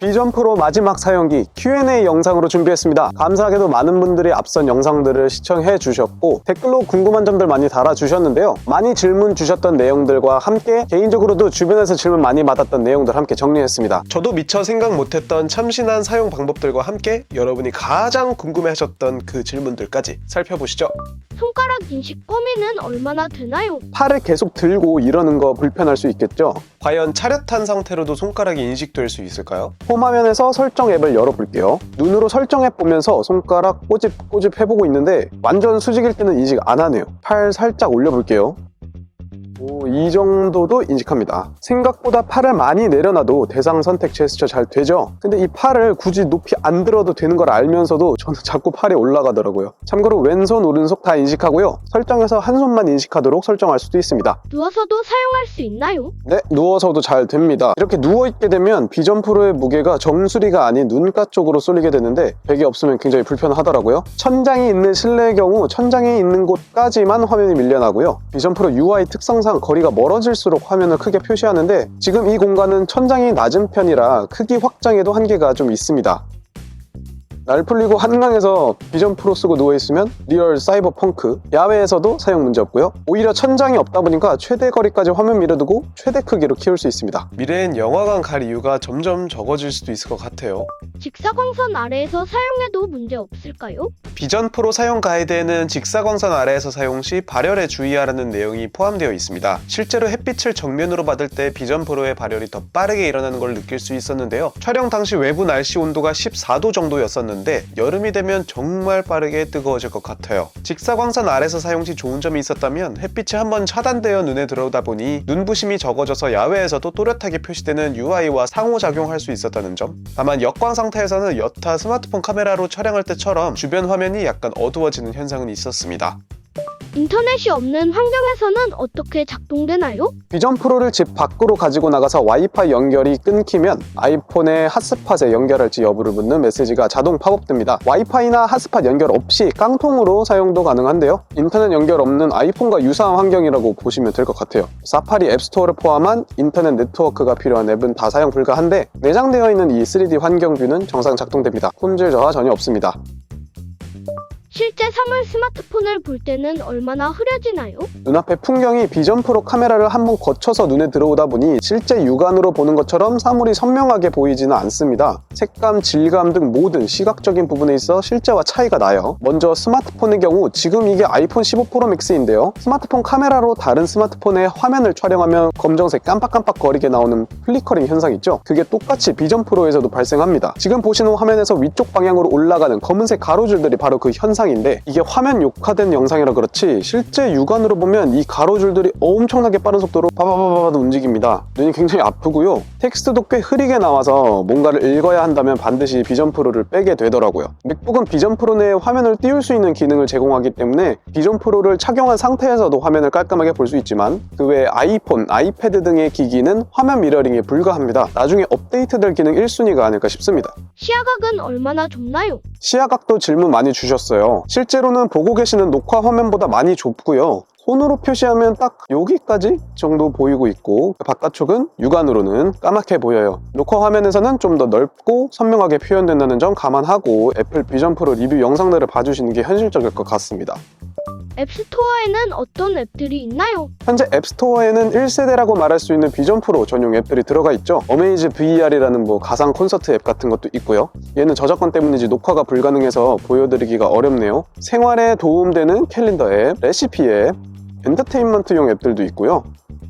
비전 프로 마지막 사용기 Q&A 영상으로 준비했습니다. 감사하게도 많은 분들이 앞선 영상들을 시청해 주셨고 댓글로 궁금한 점들 많이 달아주셨는데요. 많이 질문 주셨던 내용들과 함께 개인적으로도 주변에서 질문 많이 받았던 내용들 함께 정리했습니다. 저도 미처 생각 못했던 참신한 사용 방법들과 함께 여러분이 가장 궁금해하셨던 그 질문들까지 살펴보시죠. 손가락 인식 범위는 얼마나 되나요? 팔을 계속 들고 이러는 거 불편할 수 있겠죠? 과연 차렷한 상태로도 손가락이 인식될 수 있을까요? 홈 화면에서 설정 앱을 열어볼게요. 눈으로 설정 앱 보면서 손가락 꼬집 해보고 있는데 완전 수직일 때는 인식 안 하네요. 팔 살짝 올려볼게요. 이 정도도 인식합니다. 생각보다 팔을 많이 내려놔도 대상 선택 제스처 잘 되죠? 근데 이 팔을 굳이 높이 안 들어도 되는 걸 알면서도 저는 자꾸 팔이 올라가더라고요. 참고로 왼손, 오른손 다 인식하고요. 설정에서 한 손만 인식하도록 설정할 수도 있습니다. 누워서도 사용할 수 있나요? 네, 누워서도 잘 됩니다. 이렇게 누워있게 되면 비전 프로의 무게가 정수리가 아닌 눈가 쪽으로 쏠리게 되는데 베개 없으면 굉장히 불편하더라고요. 천장이 있는 실내의 경우 천장이 있는 곳까지만 화면이 밀려나고요. 비전 프로 UI 특성상 거리가 멀어질수록 화면을 크게 표시하는데 지금 이 공간은 천장이 낮은 편이라 크기 확장에도 한계가 좀 있습니다. 날 풀리고 한강에서 비전 프로 쓰고 누워있으면 리얼 사이버 펑크, 야외에서도 사용 문제 없고요. 오히려 천장이 없다 보니까 최대 거리까지 화면 밀어두고 최대 크기로 키울 수 있습니다. 미래엔 영화관 갈 이유가 점점 적어질 수도 있을 것 같아요. 직사광선 아래에서 사용해도 문제 없을까요? 비전 프로 사용 가이드에는 직사광선 아래에서 사용 시 발열에 주의하라는 내용이 포함되어 있습니다. 실제로 햇빛을 정면으로 받을 때 비전 프로의 발열이 더 빠르게 일어나는 걸 느낄 수 있었는데요. 촬영 당시 외부 날씨 온도가 14도 정도였었는데 여름이 되면 정말 빠르게 뜨거워질 것 같아요. 직사광선 아래에서 사용 시 좋은 점이 있었다면 햇빛이 한번 차단되어 눈에 들어오다 보니 눈부심이 적어져서 야외에서도 또렷하게 표시되는 UI와 상호작용할 수 있었다는 점. 다만 역광 상태에서는 여타 스마트폰 카메라로 촬영할 때처럼 주변 화면이 약간 어두워지는 현상은 있었습니다. 인터넷이 없는 환경에서는 어떻게 작동되나요? 비전 프로를 집 밖으로 가지고 나가서 와이파이 연결이 끊기면 아이폰의 핫스팟에 연결할지 여부를 묻는 메시지가 자동 팝업됩니다. 와이파이나 핫스팟 연결 없이 깡통으로 사용도 가능한데요. 인터넷 연결 없는 아이폰과 유사한 환경이라고 보시면 될 것 같아요. 사파리 앱스토어를 포함한 인터넷 네트워크가 필요한 앱은 다 사용 불가한데 내장되어 있는 이 3D 환경뷰는 정상 작동됩니다. 품질 저하 전혀 없습니다. 실제 사물 스마트폰을 볼 때는 얼마나 흐려지나요? 눈앞의 풍경이 비전 프로 카메라를 한번 거쳐서 눈에 들어오다 보니 실제 육안으로 보는 것처럼 사물이 선명하게 보이지는 않습니다. 색감, 질감 등 모든 시각적인 부분에 있어 실제와 차이가 나요. 먼저 스마트폰의 경우 지금 이게 아이폰 15 프로 맥스인데요. 스마트폰 카메라로 다른 스마트폰의 화면을 촬영하면 검정색 깜빡깜빡 거리게 나오는 플리커링 현상 있죠? 그게 똑같이 비전 프로에서도 발생합니다. 지금 보시는 화면에서 위쪽 방향으로 올라가는 검은색 가로줄들이 바로 그 현상인데 이게 화면 녹화된 영상이라 그렇지 실제 육안으로 보면 이 가로줄들이 엄청나게 빠른 속도로 바바바바바 움직입니다. 눈이 굉장히 아프고요. 텍스트도 꽤 흐리게 나와서 뭔가를 읽어야 한다면 반드시 비전 프로를 빼게 되더라고요. 맥북은 비전 프로 내에 화면을 띄울 수 있는 기능을 제공하기 때문에 비전 프로를 착용한 상태에서도 화면을 깔끔하게 볼 수 있지만 그 외에 아이폰, 아이패드 등의 기기는 화면 미러링이 불가합니다. 나중에 업데이트될 기능 1순위가 아닐까 싶습니다. 시야각은 얼마나 좁나요? 시야각도 질문 많이 주셨어요. 실제로는 보고 계시는 녹화 화면보다 많이 좁고요. 손으로 표시하면 딱 여기까지 정도 보이고 있고 바깥쪽은 육안으로는 까맣게 보여요. 녹화 화면에서는 좀 더 넓고 선명하게 표현된다는 점 감안하고 애플 비전 프로 리뷰 영상들을 봐주시는 게 현실적일 것 같습니다. 앱스토어에는 어떤 앱들이 있나요? 현재 앱스토어에는 1세대라고 말할 수 있는 비전 프로 전용 앱들이 들어가 있죠. 어메이즈 VR이라는 가상 콘서트 앱 같은 것도 있고요. 얘는 저작권 때문인지 녹화가 불가능해서 보여드리기가 어렵네요. 생활에 도움되는 캘린더 앱, 레시피 앱, 엔터테인먼트용 앱들도 있고요.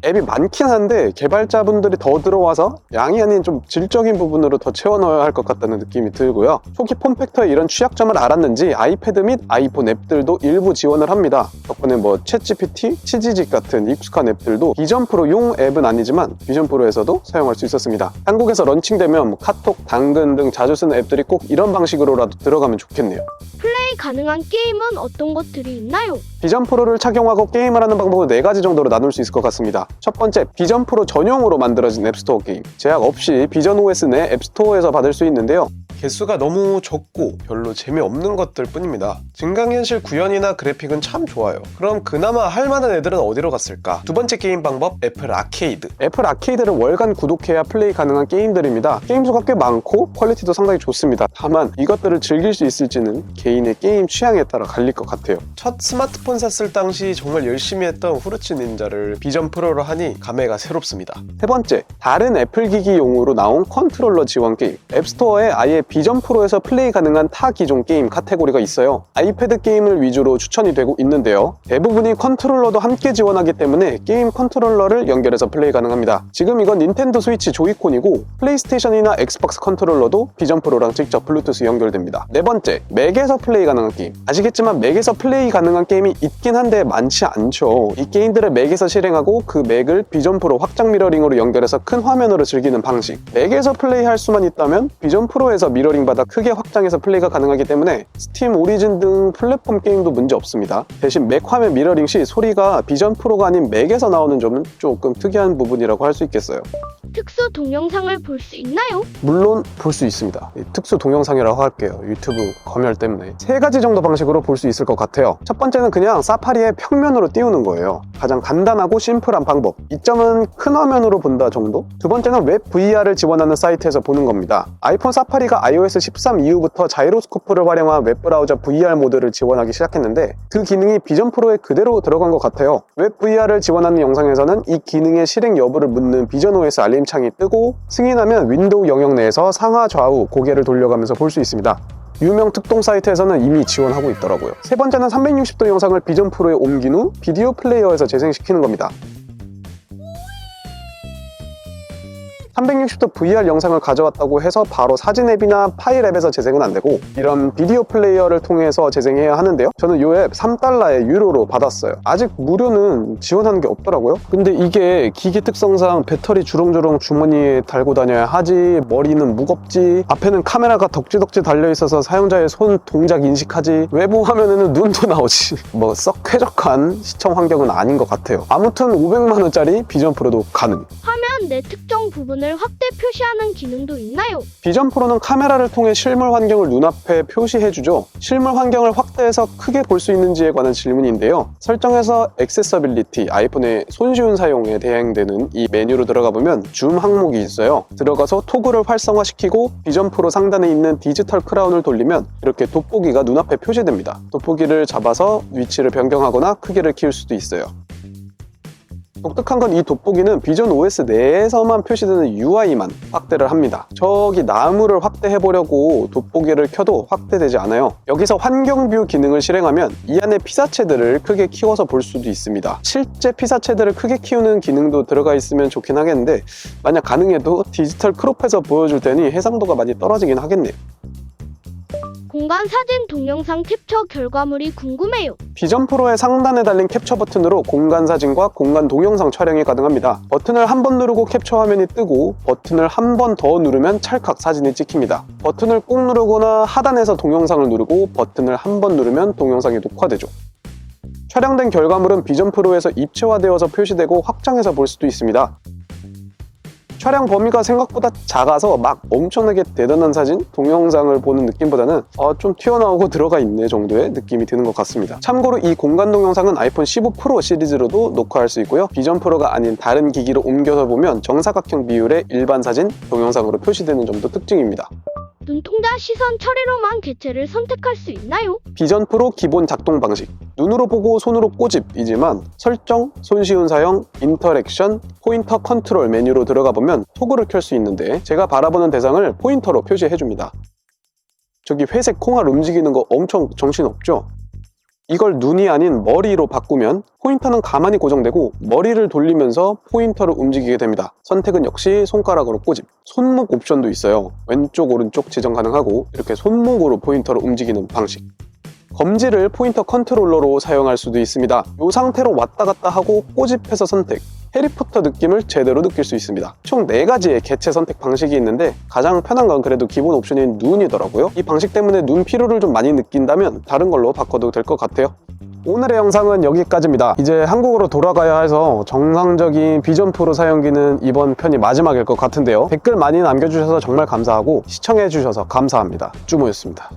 앱이 많긴 한데 개발자분들이 더 들어와서 양이 아닌 좀 질적인 부분으로 더 채워 넣어야 할 것 같다는 느낌이 들고요. 초기 폼팩터의 이런 취약점을 알았는지 아이패드 및 아이폰 앱들도 일부 지원을 합니다. 덕분에 챗GPT, 치지직 같은 익숙한 앱들도 비전 프로용 앱은 아니지만 비전 프로에서도 사용할 수 있었습니다. 한국에서 런칭되면 카톡, 당근 등 자주 쓰는 앱들이 꼭 이런 방식으로라도 들어가면 좋겠네요. 플레이 가능한 게임은 어떤 것들이 있나요? 비전 프로를 착용하고 게임을 하는 방법은 4가지 정도로 나눌 수 있을 것 같습니다. 첫 번째, 비전 프로 전용으로 만들어진 앱스토어 게임. 제약 없이 비전 OS 내 앱스토어에서 받을 수 있는데요. 개수가 너무 적고 별로 재미없는 것들 뿐입니다. 증강현실 구현이나 그래픽은 참 좋아요. 그럼 그나마 할만한 애들은 어디로 갔을까? 두 번째 게임 방법, 애플 아케이드. 애플 아케이드를 월간 구독해야 플레이 가능한 게임들입니다. 게임 수가 꽤 많고 퀄리티도 상당히 좋습니다. 다만 이것들을 즐길 수 있을지는 개인의 게임 취향에 따라 갈릴 것 같아요. 첫 스마트폰 샀을 당시 정말 열심히 했던 후르츠 닌자를 비전 프로로 하니 감회가 새롭습니다. 세 번째, 다른 애플 기기용으로 나온 컨트롤러 지원 게임. 앱스토어에 아예 비전 프로에서 플레이 가능한 타 기종 게임 카테고리가 있어요. 아이패드 게임을 위주로 추천이 되고 있는데요. 대부분이 컨트롤러도 함께 지원하기 때문에 게임 컨트롤러를 연결해서 플레이 가능합니다. 지금 이건 닌텐도 스위치 조이콘이고 플레이스테이션이나 엑스박스 컨트롤러도 비전 프로랑 직접 블루투스 연결됩니다. 네 번째, 맥에서 플레이 가능한 게임. 아시겠지만 맥에서 플레이 가능한 게임이 있긴 한데 많지 않죠. 이 게임들을 맥에서 실행하고 그 맥을 비전 프로 확장 미러링으로 연결해서 큰 화면으로 즐기는 방식. 맥에서 플레이할 수만 있다면 비전 프로에서 미러링 받아 크게 확장해서 플레이가 가능하기 때문에 스팀 오리진 등 플랫폼 게임도 문제 없습니다. 대신 맥 화면 미러링 시 소리가 비전 프로가 아닌 맥에서 나오는 점은 조금 특이한 부분이라고 할 수 있겠어요. 특수 동영상을 볼 수 있나요? 물론 볼 수 있습니다. 특수 동영상이라고 할게요. 유튜브 검열 때문에. 세 가지 정도 방식으로 볼 수 있을 것 같아요. 첫 번째는 그냥 사파리의 평면으로 띄우는 거예요. 가장 간단하고 심플한 방법. 이점은 큰 화면으로 본다 정도? 두 번째는 웹 VR을 지원하는 사이트에서 보는 겁니다. 아이폰 사파리가 iOS 13 이후부터 자이로스코프를 활용한 웹브라우저 VR 모드를 지원하기 시작했는데 그 기능이 비전 프로에 그대로 들어간 것 같아요. 웹 VR을 지원하는 영상에서는 이 기능의 실행 여부를 묻는 비전 OS 알림 창이 뜨고 승인하면 윈도우 영역 내에서 상하 좌우 고개를 돌려가면서 볼 수 있습니다. 유명 특동 사이트에서는 이미 지원하고 있더라고요. 세 번째는 360도 영상을 비전 프로에 옮긴 후 비디오 플레이어에서 재생시키는 겁니다. 360도 VR 영상을 가져왔다고 해서 바로 사진 앱이나 파일 앱에서 재생은 안 되고 이런 비디오 플레이어를 통해서 재생해야 하는데요. 저는 이 앱 3달러에 유료로 받았어요. 아직 무료는 지원하는 게 없더라고요. 근데 이게 기기 특성상 배터리 주렁주렁 주머니에 달고 다녀야 하지, 머리는 무겁지, 앞에는 카메라가 덕지덕지 달려있어서 사용자의 손 동작 인식하지, 외부 화면에는 눈도 나오지, 뭐 썩 쾌적한 시청 환경은 아닌 것 같아요. 아무튼 500만원짜리 비전 프로도 가능. 화면 내 특정 부분을 확대 표시하는 기능도 있나요? 비전 프로는 카메라를 통해 실물 환경을 눈앞에 표시해주죠. 실물 환경을 확대해서 크게 볼 수 있는지에 관한 질문인데요. 설정에서 액세서빌리티, 아이폰의 손쉬운 사용에 대행되는 이 메뉴로 들어가 보면 줌 항목이 있어요. 들어가서 토글을 활성화시키고 비전 프로 상단에 있는 디지털 크라운을 돌리면 이렇게 돋보기가 눈앞에 표시됩니다. 돋보기를 잡아서 위치를 변경하거나 크기를 키울 수도 있어요. 독특한 건 이 돋보기는 비전 OS 내에서만 표시되는 UI만 확대를 합니다. 저기 나무를 확대해보려고 돋보기를 켜도 확대되지 않아요. 여기서 환경뷰 기능을 실행하면 이 안에 피사체들을 크게 키워서 볼 수도 있습니다. 실제 피사체들을 크게 키우는 기능도 들어가 있으면 좋긴 하겠는데 만약 가능해도 디지털 크롭해서 보여줄 테니 해상도가 많이 떨어지긴 하겠네요. 공간 사진 동영상 캡처 결과물이 궁금해요. 비전 프로의 상단에 달린 캡처 버튼으로 공간 사진과 공간 동영상 촬영이 가능합니다. 버튼을 한 번 누르고 캡처 화면이 뜨고 버튼을 한 번 더 누르면 찰칵 사진이 찍힙니다. 버튼을 꾹 누르거나 하단에서 동영상을 누르고 버튼을 한 번 누르면 동영상이 녹화되죠. 촬영된 결과물은 비전 프로에서 입체화되어서 표시되고 확장해서 볼 수도 있습니다. 촬영 범위가 생각보다 작아서 막 엄청나게 대단한 사진, 동영상을 보는 느낌보다는 좀 튀어나오고 들어가 있네 정도의 느낌이 드는 것 같습니다. 참고로 이 공간 동영상은 아이폰 15 프로 시리즈로도 녹화할 수 있고요. 비전 프로가 아닌 다른 기기로 옮겨서 보면 정사각형 비율의 일반 사진, 동영상으로 표시되는 점도 특징입니다. 눈동자 시선 처리로만 개체를 선택할 수 있나요? 비전 프로 기본 작동 방식. 눈으로 보고 손으로 꼬집이지만 설정, 손쉬운 사용, 인터랙션, 포인터 컨트롤 메뉴로 들어가 보면 토글을 켤 수 있는데 제가 바라보는 대상을 포인터로 표시해줍니다. 저기 회색 콩알 움직이는 거 엄청 정신없죠? 이걸 눈이 아닌 머리로 바꾸면 포인터는 가만히 고정되고 머리를 돌리면서 포인터를 움직이게 됩니다. 선택은 역시 손가락으로 꼬집. 손목 옵션도 있어요. 왼쪽, 오른쪽 지정 가능하고 이렇게 손목으로 포인터를 움직이는 방식. 검지를 포인터 컨트롤러로 사용할 수도 있습니다. 이 상태로 왔다 갔다 하고 꼬집해서 선택. 해리포터 느낌을 제대로 느낄 수 있습니다. 총 4가지의 개체 선택 방식이 있는데 가장 편한 건 그래도 기본 옵션인 눈이더라고요. 이 방식 때문에 눈 피로를 좀 많이 느낀다면 다른 걸로 바꿔도 될 것 같아요. 오늘의 영상은 여기까지입니다. 이제 한국으로 돌아가야 해서 정상적인 비전 프로 사용기는 이번 편이 마지막일 것 같은데요. 댓글 많이 남겨주셔서 정말 감사하고 시청해주셔서 감사합니다. 쭈모였습니다.